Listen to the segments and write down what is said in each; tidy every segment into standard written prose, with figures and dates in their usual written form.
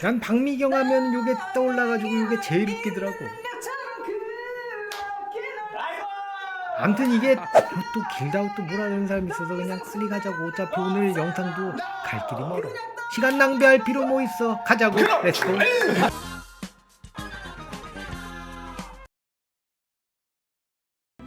난 박미경 하면 요게 떠올라가지고 요게 제일 웃기더라고. 암튼 이게 또 길다고 또 뭐라는 사람이 있어서 그냥 빨리 가자고. 어차피 오늘 영상도 갈 길이 멀어. 시간 낭비할 필요 뭐 있어. 가자고. 렛츠고.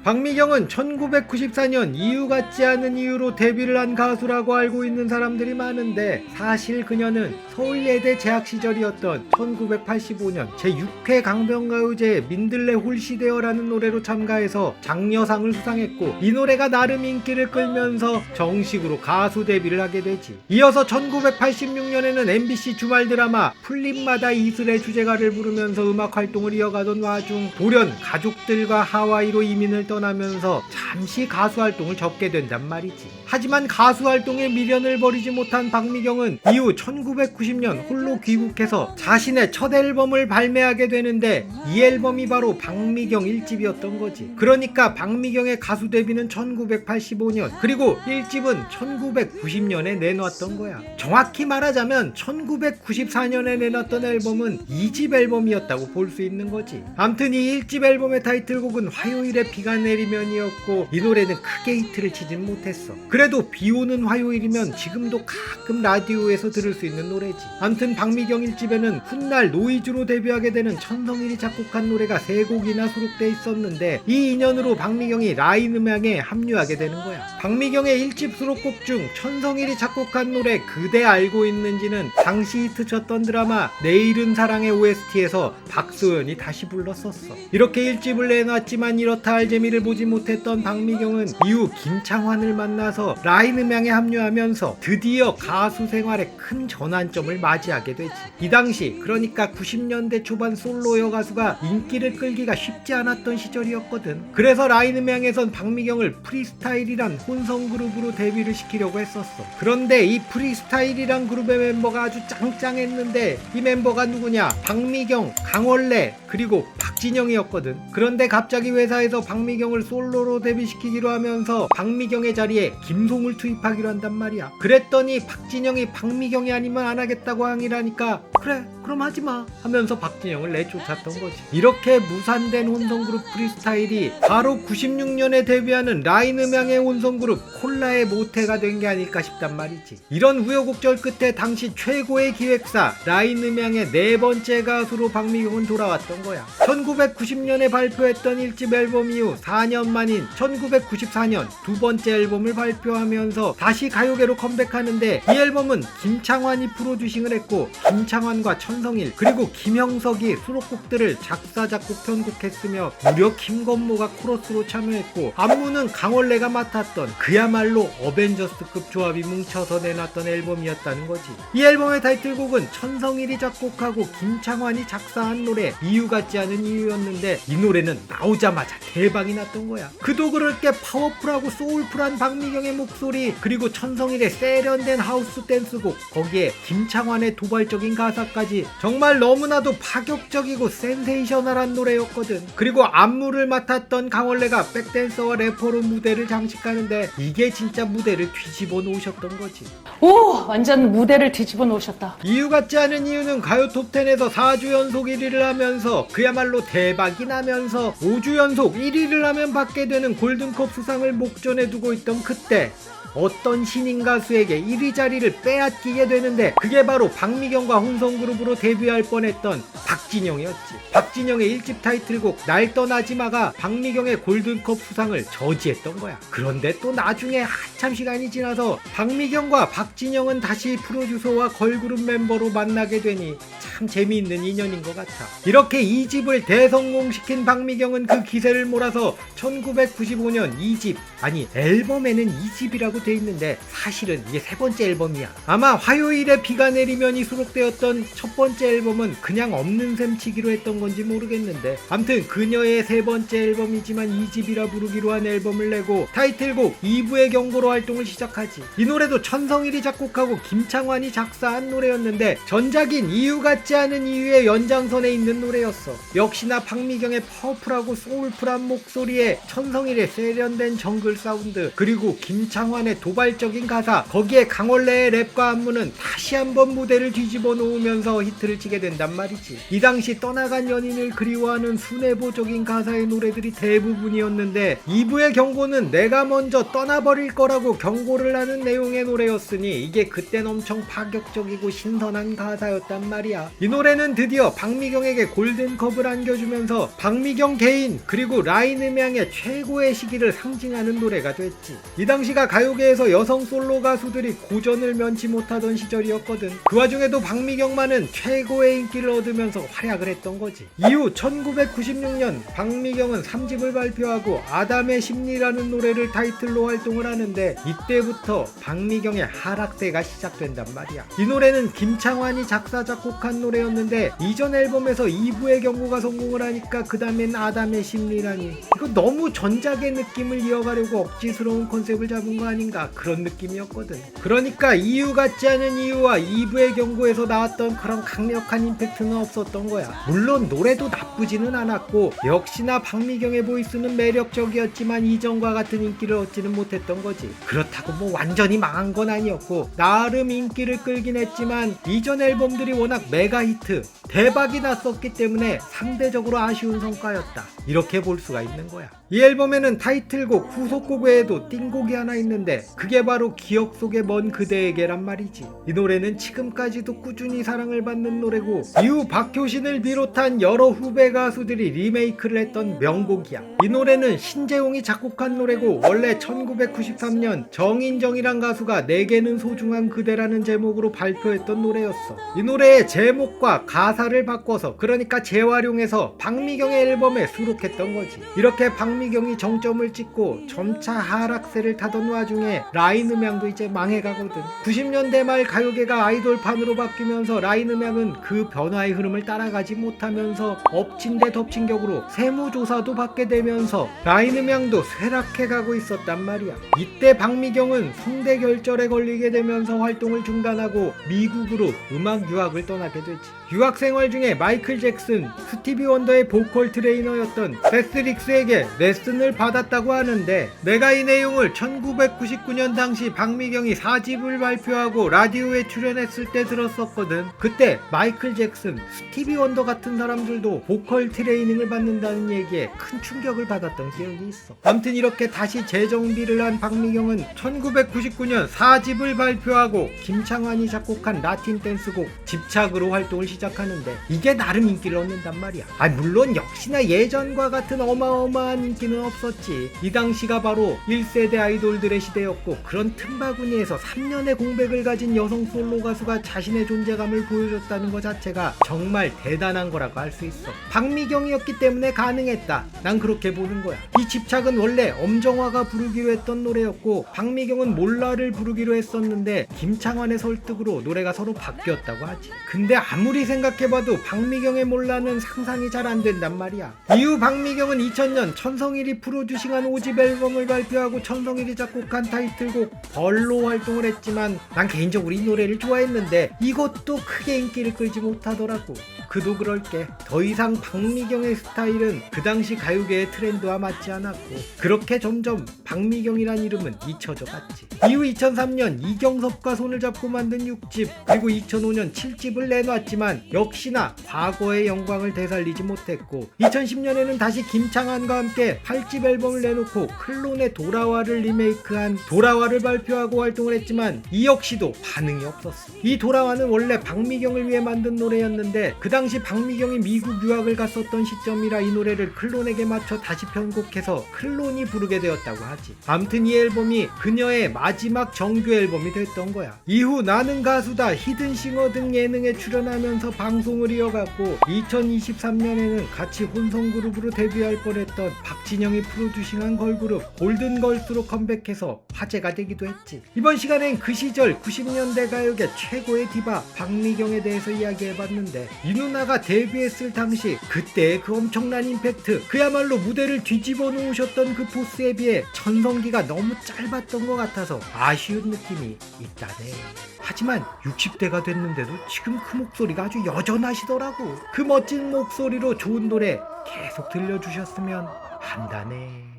박미경은 1994년 이유 같지 않은 이유로 데뷔를 한 가수라고 알고 있는 사람들이 많은데, 사실 그녀는 서울예대 재학 시절이었던 1985년 제6회 강변가요제 민들레 홀시되어라는 노래로 참가해서 장려상을 수상했고, 이 노래가 나름 인기를 끌면서 정식으로 가수 데뷔를 하게 되지. 이어서 1986년에는 MBC 주말 드라마 풀림마다 이슬의 주제가를 부르면서 음악 활동을 이어가던 와중 돌연 가족들과 하와이로 이민을 떠나면서 잠시 가수 활동을 접게 된단 말이지. 하지만 가수 활동에 미련을 버리지 못한 박미경은 이후 1990년 홀로 귀국해서 자신의 첫 앨범을 발매하게 되는데, 이 앨범이 바로 박미경 1집이었던 거지. 그러니까 박미경의 가수 데뷔는 1985년, 그리고 1집은 1990년에 내놓았던 거야. 정확히 말하자면 1994년에 내놨던 앨범은 2집 앨범이었다고 볼 수 있는 거지. 암튼 이 1집 앨범의 타이틀곡은 화요일에 비가 내리면이었고, 이 노래는 크게 히트를 치진 못했어. 그래도 비 오는 화요일이면 지금도 가끔 라디오에서 들을 수 있는 노래지. 암튼 박미경 1집에는 훗날 노이즈로 데뷔하게 되는 천성일이 작곡한 노래가 3곡이나 수록돼 있었는데, 이 인연으로 박미경이 라인음향에 합류하게 되는 거야. 박미경의 1집 수록곡 중 천성일이 작곡한 노래 그대 알고 있는지는 당시 히트쳤던 드라마 내일은 사랑의 OST에서 박소연이 다시 불렀었어. 이렇게 1집을 내놨지만 이렇다 할 재미를 보지 못했던 박미경은 이후 김창완을 만나서 라인음향에 합류하면서 드디어 가수 생활에 큰 전환점을 맞이하게 되지. 이 당시, 그러니까 90년대 초반 솔로 여가수가 인기를 끌기가 쉽지 않았던 시절이었거든. 그래서 라인음향에선 박미경을 프리스타일이란 혼성그룹으로 데뷔를 시키려고 했었어. 그런데 이 프리스타일이란 그룹의 멤버가 아주 짱짱했는데, 이 멤버가 누구냐? 박미경, 강원래, 그리고 박진영이었거든. 그런데 갑자기 회사에서 박미경을 솔로로 데뷔시키기로 하면서 박미경의 자리에 김송을 투입하기로 한단 말이야. 그랬더니 박진영이 박미경이 아니면 안 하겠다고 항의를 하니까 그래 그럼 하지마 하면서 박진영을 내쫓았던 거지. 이렇게 무산된 혼성그룹 프리스타일이 바로 96년에 데뷔하는 라인음향의 혼성그룹 콜라의 모태가 된 게 아닐까 싶단 말이지. 이런 우여곡절 끝에 당시 최고의 기획사 라인음향의 4번째 가수로 박미경은 돌아왔던 거야. 1990년에 발표했던 1집 앨범 이후 4년 만인 1994년 2번째 앨범을 발표하면서 다시 가요계로 컴백하는데, 이 앨범은 김창완이 프로듀싱을 했고, 김창완과 천성일 그리고 김형석이 수록곡들을 작사 작곡 편곡했으며, 무려 김건모가 코러스로 참여했고, 안무는 강원래가 맡았던 그야말로 어벤져스급 조합이 뭉쳐서 내놨던 앨범이었다는 거지. 이 앨범의 타이틀곡은 천성일이 작곡하고 김창완이 작사한 노래 이유 같지 않은 이유였는데, 이 노래는 나오자마자 대박이 났던 거야. 그도 그럴 게 파워풀하고 소울풀한 박미경의 목소리, 그리고 천성일의 세련된 하우스 댄스곡, 거기에 김창완의 도발적인 가사까지 정말 너무나도 파격적이고 센세이셔널한 노래였거든. 그리고 안무를 맡았던 강원래가 백댄서와 래퍼로 무대를 장식하는데, 이게 진짜 무대를 뒤집어 놓으셨던 거지. 오! 완전 무대를 뒤집어 놓으셨다. 이유 같지 않은 이유는 가요 톱10에서 4주 연속 1위를 하면서 그야말로 대박이 나면서 5주 연속 1위를 하면 받게 되는 골든컵 수상을 목전에 두고 있던 그때, 어떤 신인 가수에게 1위 자리를 빼앗기게 되는데, 그게 바로 박미경과 혼성그룹으로 데뷔할 뻔했던 박진영이었지. 박진영의 1집 타이틀곡 날 떠나지마가 박미경의 골든컵 수상을 저지했던 거야. 그런데 또 나중에 한참 시간이 지나서 박미경과 박진영은 다시 프로듀서와 걸그룹 멤버로 만나게 되니 참 재미있는 인연인 것 같아. 이렇게 2집을 대성공시킨 박미경은 그 기세를 몰아서 1995년 2집, 아니 앨범에는 2집이라고 돼 있는데 사실은 이게 3번째 앨범이야. 아마 화요일에 비가 내리면이 수록되었던 첫 번째 앨범은 그냥 없는 셈 치기로 했던 건지 모르겠는데, 암튼 그녀의 3번째 앨범이지만 2집이라 부르기로 한 앨범을 내고 타이틀곡 2부의 경고로 활동을 시작하지. 이 노래도 천성일이 작곡하고 김창완이 작사한 노래였는데, 전작인 이유 같지 같지 않은 이유의 연장선에 있는 노래였어. 역시나 박미경의 파워풀하고 소울풀한 목소리에 천성일의 세련된 정글 사운드, 그리고 김창완의 도발적인 가사, 거기에 강원래의 랩과 안무는 다시 한번 무대를 뒤집어 놓으면서 히트를 치게 된단 말이지. 이 당시 떠나간 연인을 그리워하는 순애보적인 가사의 노래들이 대부분이었는데 2부의 경고는 내가 먼저 떠나버릴 거라고 경고를 하는 내용의 노래였으니 이게 그땐 엄청 파격적이고 신선한 가사였단 말이야. 이 노래는 드디어 박미경에게 골든컵을 안겨주면서 박미경 개인 그리고 라인음향의 최고의 시기를 상징하는 노래가 됐지. 이 당시가 가요계에서 여성 솔로 가수들이 고전을 면치 못하던 시절이었거든. 그 와중에도 박미경만은 최고의 인기를 얻으면서 활약을 했던 거지. 이후 1996년 박미경은 3집을 발표하고 아담의 심리라는 노래를 타이틀로 활동을 하는데 이때부터 박미경의 하락세가 시작된단 말이야. 이 노래는 김창완이 작사 작곡한 노래였는데 이전 앨범에서 2부의 경고가 성공을 하니까 그 다음엔 아담의 심리라니, 이거 너무 전작의 느낌을 이어가려고 억지스러운 컨셉을 잡은 거 아닌가, 그런 느낌이었거든. 그러니까 이유 같지 않은 이유와 2부의 경고에서 나왔던 그런 강력한 임팩트는 없었던 거야. 물론 노래도 나쁘지는 않았고 역시나 박미경의 보이스는 매력적이었지만 이전과 같은 인기를 얻지는 못했던 거지. 그렇다고 뭐 완전히 망한 건 아니었고 나름 인기를 끌긴 했지만 이전 앨범들이 워낙 메가 히트, 대박이 났었기 때문에 상대적으로 아쉬운 성과였다, 이렇게 볼 수가 있는 거야. 이 앨범에는 타이틀곡, 후속곡 외에도 띵곡이 하나 있는데 그게 바로 기억 속의 먼 그대에게란 말이지. 이 노래는 지금까지도 꾸준히 사랑을 받는 노래고 이후 박효신을 비롯한 여러 후배 가수들이 리메이크를 했던 명곡이야. 이 노래는 신재용이 작곡한 노래고 원래 1993년 정인정이란 가수가 내게는 소중한 그대라는 제목으로 발표했던 노래였어. 이 노래의 제목과 가사를 바꿔서, 그러니까 재활용해서 박미경의 앨범에 수록했던 거지. 이렇게 박미경이 정점을 찍고 점차 하락세를 타던 와중에 라인 음향도 이제 망해가거든. 90년대 말 가요계가 아이돌판으로 바뀌면서 라인 음향은 그 변화의 흐름을 따라가지 못하면서 엎친 데 덮친 격으로 세무조사도 받게 되면서 라인 음향도 쇠락해가고 있었단 말이야. 이때 박미경은 성대 결절에 걸리게 되면서 활동을 중단하고 미국으로 음악 유학을 떠나게 되지. 유학 생활 중에 마이클 잭슨, 스티비 원더의 보컬 트레이너였던 세스릭스에게 레슨을 받았다고 하는데 내가 이 내용을 1999년 당시 박미경이 4집을 발표하고 라디오에 출연했을 때 들었었거든. 그때 마이클 잭슨, 스티비 원더 같은 사람들도 보컬 트레이닝을 받는다는 얘기에 큰 충격을 받았던 기억이 있어. 아무튼 이렇게 다시 재정비를 한 박미경은 1999년 4집을 발표하고 김창완이 작곡한 라틴 댄스곡 집착으로 활동을 시작하는데 이게 나름 인기를 얻는단 말이야. 물론 역시나 예전과 같은 어마어마한 인기는 없었지. 이 당시가 바로 1세대 아이돌들의 시대였고 그런 틈바구니에서 3년의 공백을 가진 여성 솔로 가수가 자신의 존재감을 보여줬다는 것 자체가 정말 대단한 거라고 할 수 있어. 박미경이었기 때문에 가능했다, 난 그렇게 보는 거야. 이 집착은 원래 엄정화가 부르기로 했던 노래였고 박미경은 몰라를 부르기로 했었는데 김창완의 설득으로 노래가 서로 바뀌었다고 하지. 근데 아무리 생각해봐도 박미경의 몰라는 상상이 잘 안 된단 말이야. 이후 박미경은 2000년 천성일이 프로듀싱한 5집 앨범을 발표하고 천성일이 작곡한 타이틀곡 벌로 활동을 했지만 난 개인적으로 이 노래를 좋아했는데 이것도 크게 인기를 끌지 못하더라고. 그도 그럴게. 더 이상 박미경의 스타일은 그 당시 가요계의 트렌드와 맞지 않았고 그렇게 점점 박미경이란 이름은 잊혀져 갔지. 이후 2003년 이경섭과 손을 잡고 만든 6집 그리고 2005년 7집을 내놨지만 역시나 과거의 영광을 되살리지 못했고 2010년에는 다시 김창완과 함께 8집 앨범을 내놓고 클론의 돌아와를 리메이크한 돌아와를 발표하고 활동을 했지만 이 역시도 반응이 없었어. 이 돌아와는 원래 박미경을 위해 만든 노래였는데 그 당시 박미경이 미국 유학을 갔었던 시점이라 이 노래를 클론에게 맞춰 다시 편곡해서 클론이 부르게 되었다고 하지. 아무튼 이 앨범이 그녀의 마지막 정규 앨범이 됐던 거야. 이후 나는 가수다, 히든싱어 등 예능에 출연하면서 방송을 이어갔고 2023년에는 같이 혼성그룹으로 데뷔할 뻔했던 박진영이 프로듀싱한 걸그룹 골든걸스로 컴백해서 화제가 되기도 했지. 이번 시간엔 그 시절 90년대 가요계 최고의 디바 박미경에 대해서 이야기해봤는데 이 이윤아가 데뷔했을 당시 그때 그 엄청난 임팩트, 그야말로 무대를 뒤집어 놓으셨던 그 포스에 비해 전성기가 너무 짧았던 것 같아서 아쉬운 느낌이 있다네. 하지만 60대가 됐는데도 지금 그 목소리가 아주 여전하시더라고. 그 멋진 목소리로 좋은 노래 계속 들려주셨으면 한다네.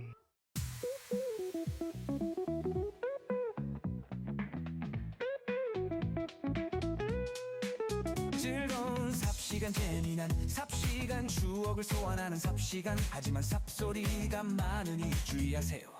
즐거운 삽시간, 재미난 삽시간, 추억을 소환하는 삽시간. 하지만 삽소리가 많으니 주의하세요.